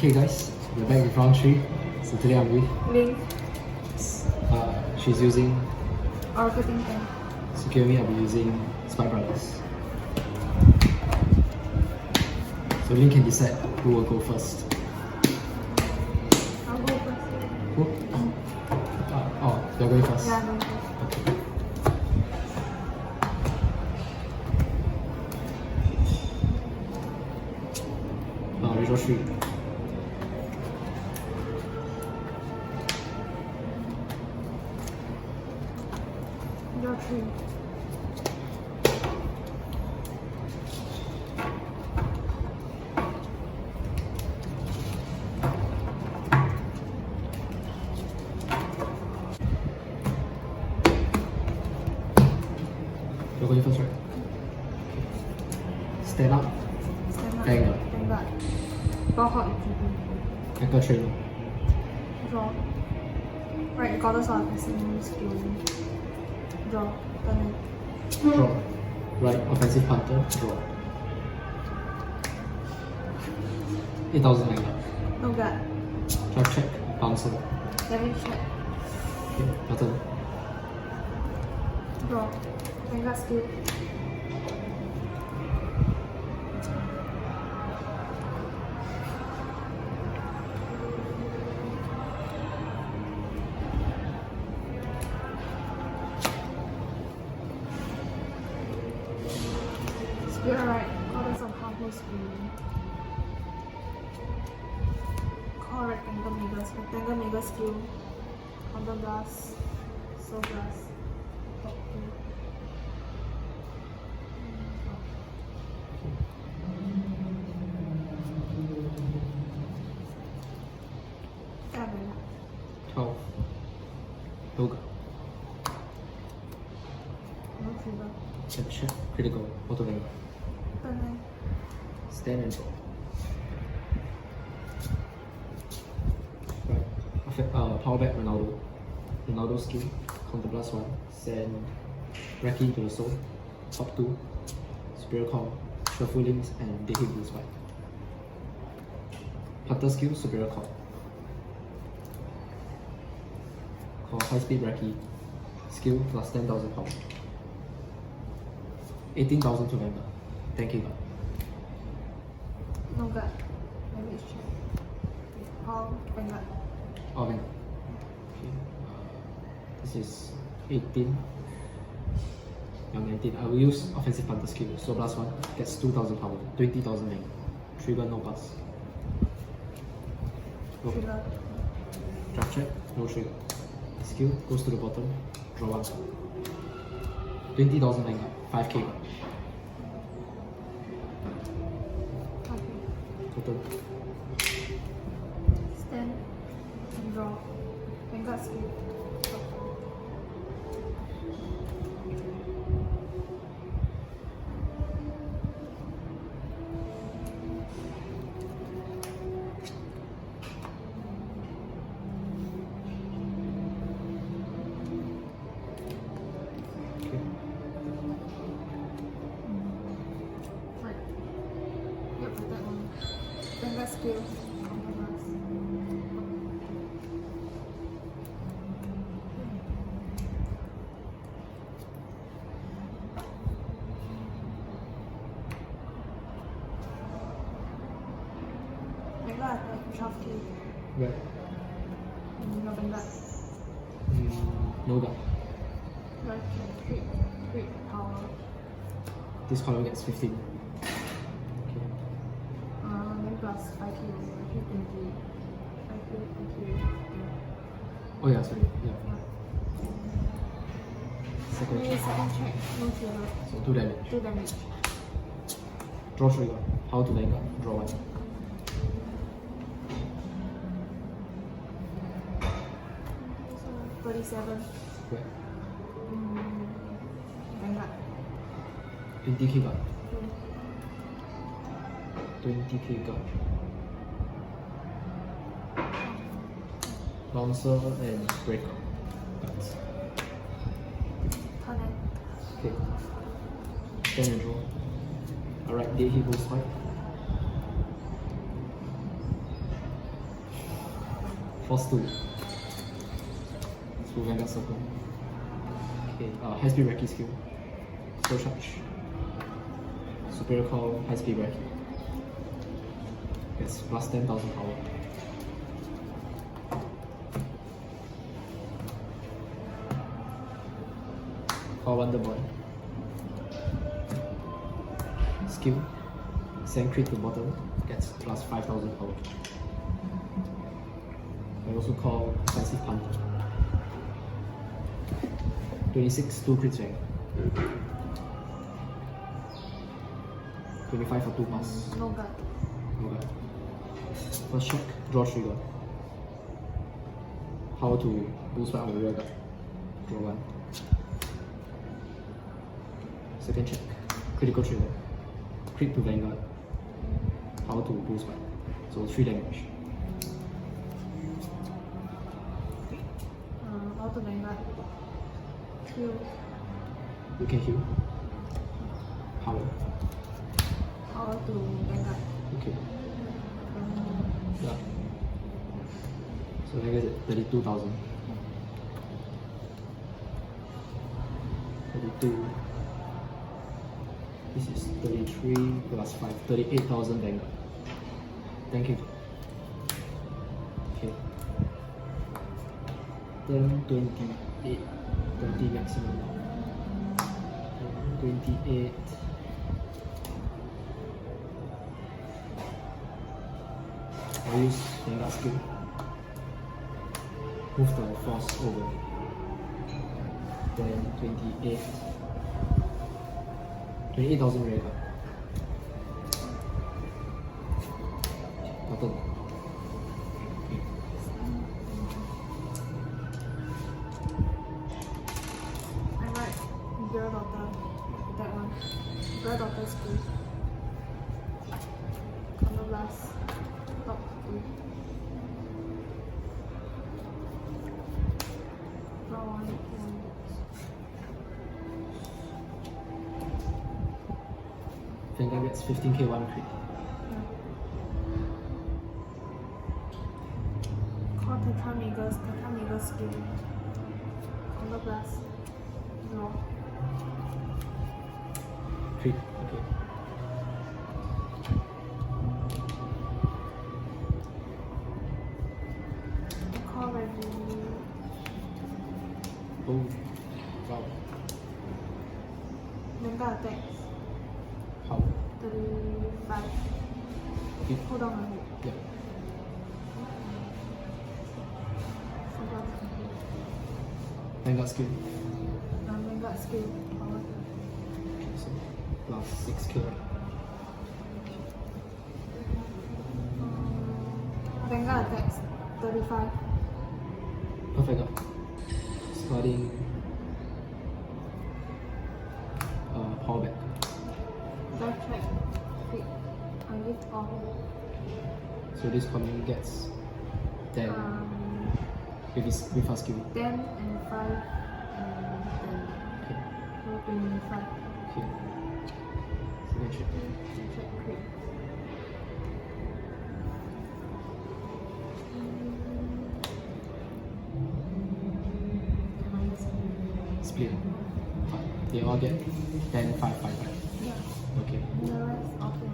Okay guys, we're back with round 3. So today I'm with Ling. she's using Oracle Team. Tsukuyomi, I'll be using Spike Brothers. So Ling can decide who will go first. I'll go first. Who? Oh, you're going first? Yeah, I'm going first. Okay. Redraw 3. Draw 3. You're going first, right? Stand up. Stand up. Vanguard. Vanguard. Draw hot in Anchor trainer. Draw. Right, goddess of passing skill. Draw. Turn it. Draw. Right, offensive punter. Draw. 8,000 Vanguard. No guard. Drive check. Bouncer. Damage check. Okay, your turn. Draw. Vanguard skill. Spirit right. Goddess of harmful spirit. Call rectangle mega skill. Counter blast. Soul blast. Top 2. Yeah, 12. Yoga. no trigger. Check. Critical. Auto Vanguard. Turn it. Stand and draw. Right. Power back Ronaldo. Ronaldo skill. Counter blast 1. Send Reki to the soul. Top 2. Superior Com. Shuffle Links and Deadheat Bullspike. Hunter skill. Superior Com. Call high speed Reki. Skill plus 10,000 power. 18,000 to Vanguard. 10k guard. No guard. Damage check. All Vanguard. Oh, Vanguard. Okay. This is 18. Yeah, 19. I will use offensive punter skill. So plus 1 gets 2,000 power. 20,000 Vanguard. Trigger no pass. Go. Trigger. Draft check. No trigger. Skill goes to the bottom. Draw 1. 20,000 Vanguard. 5k guard. Okay. Total. Stand. And draw. Vanguard skill. Okay. Right. Yep, that one. Vanguard skill. Counter blast. Vanguard attack. 12k. Right. No Vanguard. No guard. Right. Crit power. This column gets 15. Okay. Then plus 5k. 20. 5k. Oh yeah, sorry. Yeah. Second check. Second check. No trigger. So 2 damage. 2 damage. Draw trigger. How to Vanguard. Draw 1. So 37. Right. Vanguard. 20k guard. 20k guard. Bouncer and breaker. Guards. Turn it. Okay. Stand and draw. Alright, Deadheat Bullspike. Force 2. So Vanguard Circle. Okay, high speed Recce skill. Slow charge. Superior Call, high speed Recce. Yes, plus 10,000 power. Call Wonder Boy. Skill. Send crit to bottom, gets plus 5,000 power. I also call Offensive Punch. 26, 2 crits rank. 25 for 2 pass. No guard. No guard. First check, draw trigger. How to boost back on the rear guard. Draw 1. Second check, critical trigger. Crit to Vanguard. How to boost back. So 3 damage. Auto Vanguard. Heal. You can heal. Power. Power to Vanguard. Okay. Yeah. So I guess 32,000. 32. This is 33 plus 5, 38,000 Vanguard. Thank you. Okay. Then 28, 20 maximum. 28. I'll use Vanguard skill. Move the force over. Then 28. 28,000 rear guard. Button. Okay. I write Girl Daughter. That one. Girl Daughter skill. Counter Blast. Top 2. Draw 1. Vanguard gets 15k 1 crit. Call Tatamiga skill. Counter Blast. Draw. Crit, okay. Call Review. Oh, wow. Vanguard attacks. How? 35. Okay. Hold on a minute. Yeah. Vanguard skill. Vanguard skill. Power. Okay, so plus 6k. Vanguard attacks. 35. Perfect. Starting power back. Dive check. Crit. Lift off. So this commune gets 10 with our skill. 10 and 5 and 10. Okay. So 25. Okay. Second check. Check crit. Split. They all get 10, 5, 5, 5. Yeah. Okay. The rest auto.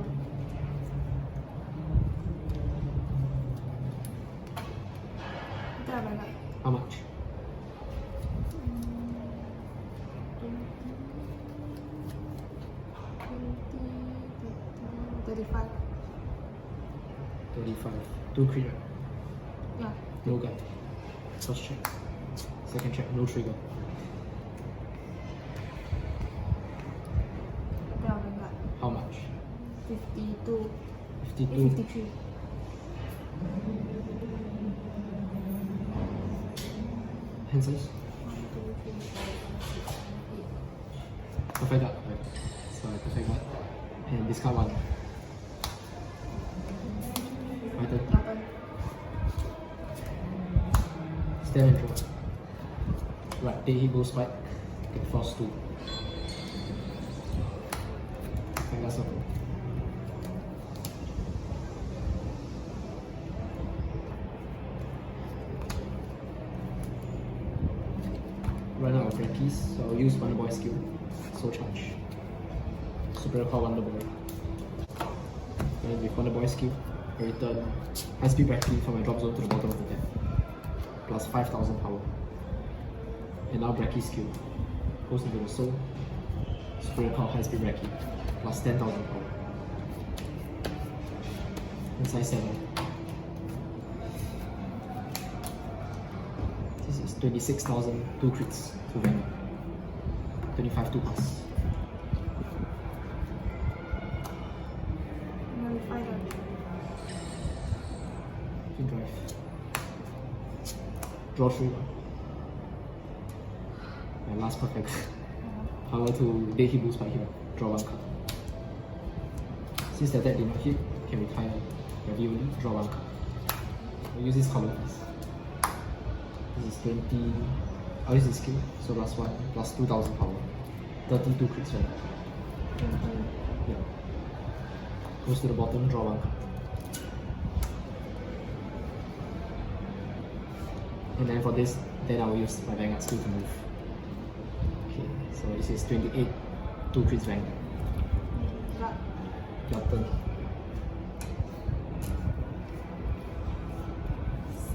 Vanguard. How much? 35. 35. 2 crit. Right? Yeah. No guard. First check. Second check. No trigger. Vanguard. How much? 52. 52. 53. Hand size? 1, 2, 3, 4, 5, 6, 7, 8. Perfect guard. Right. So perfect guard. And discard 1. My turn. Your turn. Stand and draw. Right, Deadheat Bullspike. Get force 2. Vanguard circle. run out of Rockies, so I'll use Wonder Boy skill, Soul Charge. Super call Wonder Boy. And with Wonder Boy skill, I return high speed Bracky from my drop zone to the bottom of the deck. Plus 5000 power. And now Bracky skill. Goes into the soul. Super call high speed Bracky. Plus 10,000 power. Inside 7. This is 26,000, 2 crits to Vanguard. 25 2 pass. Drive. Draw 3 1. My last perfect. Power to Deadheat Bullspike here. Draw 1 card. Since the deck did not hit, can retire Ravioli, draw 1 card. I'll use this color first. This is 20. I'll use this skill, so plus 1, plus 2000 power. 32 crits right now. Yeah. Goes to the bottom, draw 1 card. And then for this, then I will use my Vanguard skill to move. Okay, so this is 28, 2 crits Vanguard. Your turn.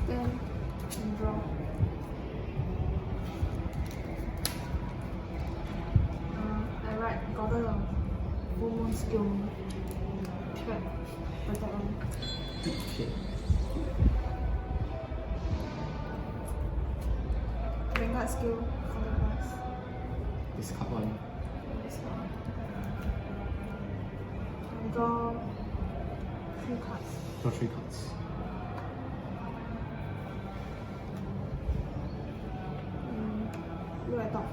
Stand and draw. I write Goddess of Full Moon skill. Threat. Protect one. Okay. Vanguard skill, color pass. Discard 1. This one. And draw 3 cards. Draw 3 cards. Look at top 5.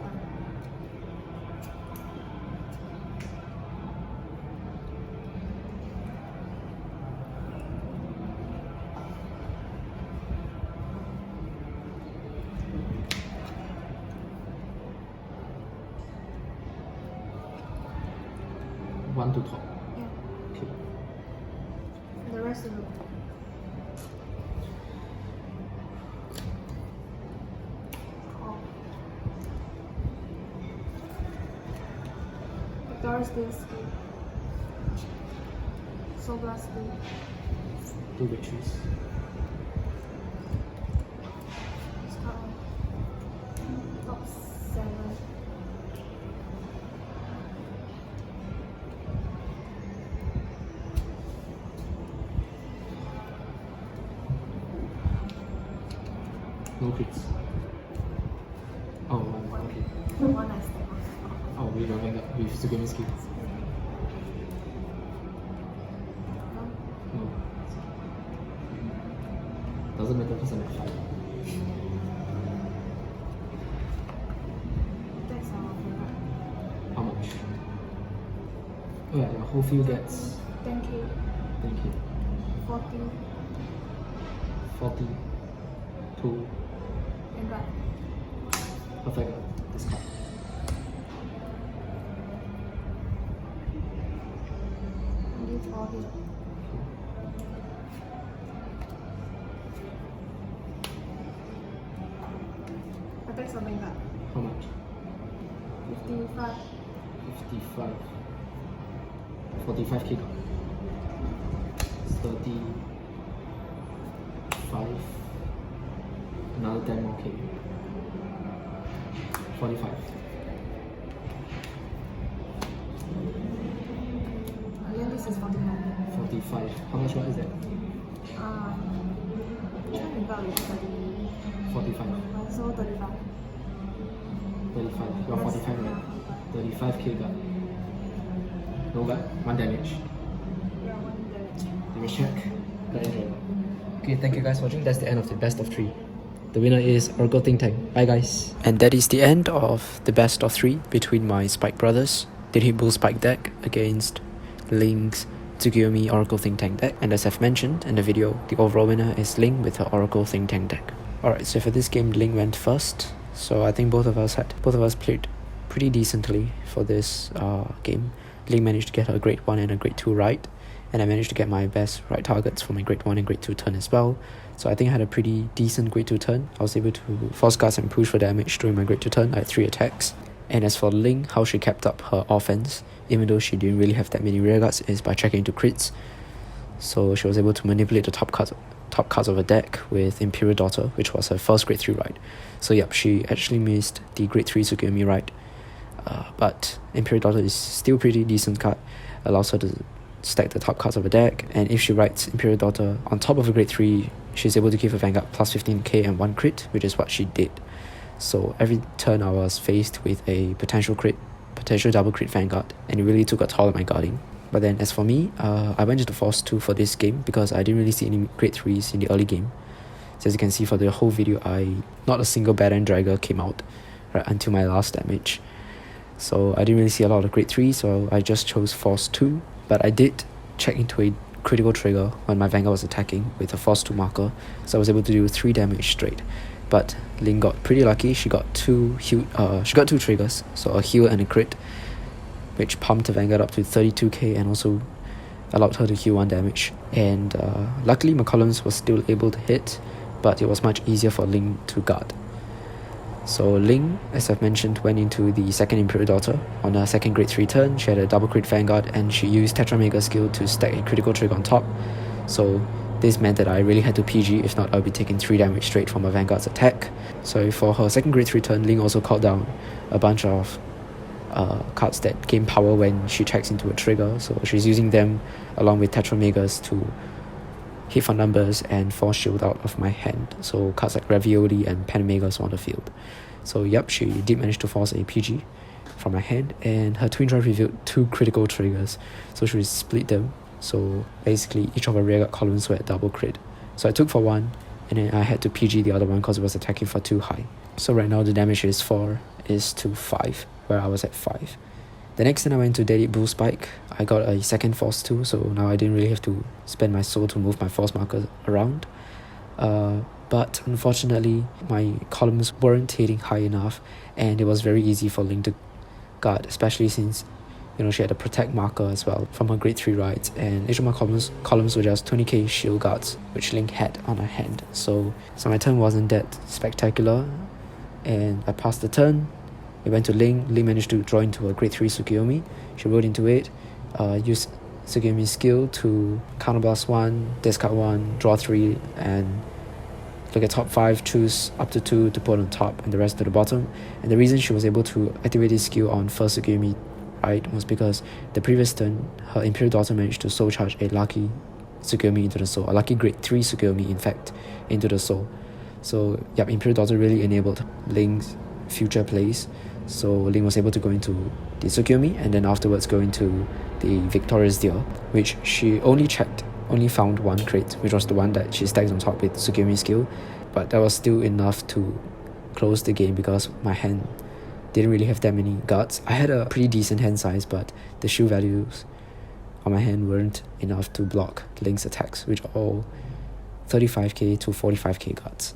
One to top. Yeah. Okay. The rest of it. Call. Doris this skill. Soul Blast skill. 2 victories. Start on top 7. No crits. Oh, okay. One I step off. Oh, we don't Vanguard with Tsukuyomi skill. No? No. Doesn't matter because I'm at 5. That's our Vanguard. How much? Oh yeah, your whole field gets 10k. 10k. 40. 40. 2. Vanguard. Perfect. Discard. Give all here. Attacks on Vanguard. How much? 55. 55. 45k card. 35. Another 10 more k. 45. And then this is 49. 45. How much what is that? Which one you got with 30? 45. So 35. 35. You're 45 right? 35k guard. No guard. 1 damage. Yeah, 1 damage. Damage check. Guard enjoy. Okay, thank you guys for watching. That's the end of the best of 3. The winner is Oracle Think Tank. Bye guys. And that is the end of the best of 3 between my Spike Brothers Deadheat Bullspike deck against Ling's Tsukuyomi Oracle Think Tank deck. And as I've mentioned in the video, the overall winner is Ling with her Oracle Think Tank deck. Alright, so for this game, Ling went first. So I think both of us played pretty decently for this game. Ling managed to get her grade 1 and a grade 2 right, and I managed to get my best right targets for my grade 1 and grade 2 turn as well. So I think I had a pretty decent grade 2 turn. I was able to force guards and push for damage during my grade 2 turn. I had 3 attacks. And as for Ling, how she kept up her offense, even though she didn't really have that many rear guards, is by checking into crits. So she was able to manipulate the top cards of her deck with Imperial Daughter, which was her first grade 3 ride. So yep, she actually missed the grade 3 Tsukuyomi ride. But Imperial Daughter is still pretty decent card, allows her to stack the top cards of her deck, and if she rides Imperial Daughter on top of a grade 3, she's able to give her Vanguard plus 15k and 1 crit, which is what she did. So every turn I was faced with a potential double crit Vanguard, and it really took a toll on my guarding. But then as for me, I went into Force 2 for this game because I didn't really see any grade 3s in the early game. So as you can see for the whole video, not a single Bad End Dragger came out right until my last damage. So I didn't really see a lot of grade 3, so I just chose Force 2. But I did check into a critical trigger when my Vanguard was attacking with a Force 2 marker, so I was able to do 3 damage straight. But Ling got pretty lucky. She got two triggers, so a heal and a crit, which pumped the Vanguard up to 32k and also allowed her to heal 1 damage. And luckily my columns was still able to hit, but it was much easier for Ling to guard. So Ling, as I've mentioned, went into the second Imperial Daughter. On her second grade 3 turn, she had a double crit Vanguard, and she used Tetramega skill to stack a critical trigger on top. So this meant that I really had to PG, if not I'll be taking 3 damage straight from my Vanguard's attack. So for her second grade 3 turn, Ling also called down a bunch of cards that gain power when she checks into a trigger. So she's using them along with Tetramegas to hit for numbers and force shield out of my hand. So cards like Ravioli and Panamegas on the field. So yep, she did manage to force a PG from my hand, and her twin drive revealed 2 critical triggers. So she split them. So basically each of her rear guard columns were at double crit. So I took for 1, and then I had to PG the other one because it was attacking for 2 high. So right now the damage is to 5, where I was at 5. The next time I went to Deadheat Bullspike, I got a second Force 2, so now I didn't really have to spend my soul to move my Force markers around. But unfortunately, my columns weren't hitting high enough, and it was very easy for Ling to guard, especially since she had a protect marker as well from her grade 3 rides, and each of my columns were just 20k shield guards, which Ling had on her hand. So my turn wasn't that spectacular, and I passed the turn. It went to Ling. Ling managed to draw into a grade 3 Tsukuyomi. She rode into it, used Tsukuyomi's skill to counterblast 1, discard 1, draw 3, and look at top 5, choose up to 2 to put on top and the rest to the bottom. And the reason she was able to activate this skill on first Tsukuyomi was because the previous turn, her Imperial Daughter managed to soul charge a lucky Tsukuyomi into the soul, a lucky grade 3 Tsukuyomi in fact, into the soul. So yep, Imperial Daughter really enabled Ling's future plays. So Ling was able to go into the Tsukuyomi and then afterwards go into the Victorious Deer, which she only found 1 crit, which was the one that she stacked on top with Tsukuyomi skill, but that was still enough to close the game because my hand didn't really have that many guards. I had a pretty decent hand size, but the shield values on my hand weren't enough to block Ling's attacks, which are all 35k to 45k guards.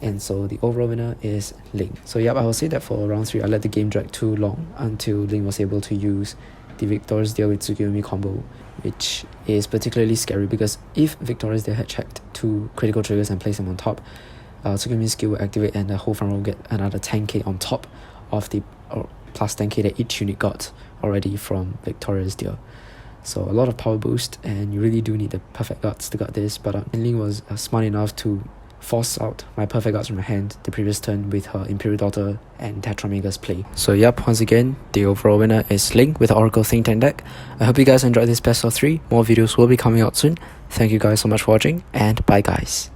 And so the overall winner is Ling. So yep, I will say that for round 3, I let the game drag too long until Ling was able to use the Victorious Deer with Tsukuyomi combo, which is particularly scary because if Victorious Deer had checked 2 critical triggers and placed them on top, Tsukuyomi's skill will activate and the whole front row will get another 10k on top of the plus 10k that each unit got already from Victorious Deer. So a lot of power boost, and you really do need the perfect guards to guard this, but Ling was smart enough to force out my perfect guards from my hand the previous turn with her Imperial Daughter and Tetramega's play. So yep, once again, the overall winner is Ling with the Oracle Think Tank deck. I hope you guys enjoyed this best of 3. More videos will be coming out soon. Thank you guys so much for watching, and bye guys.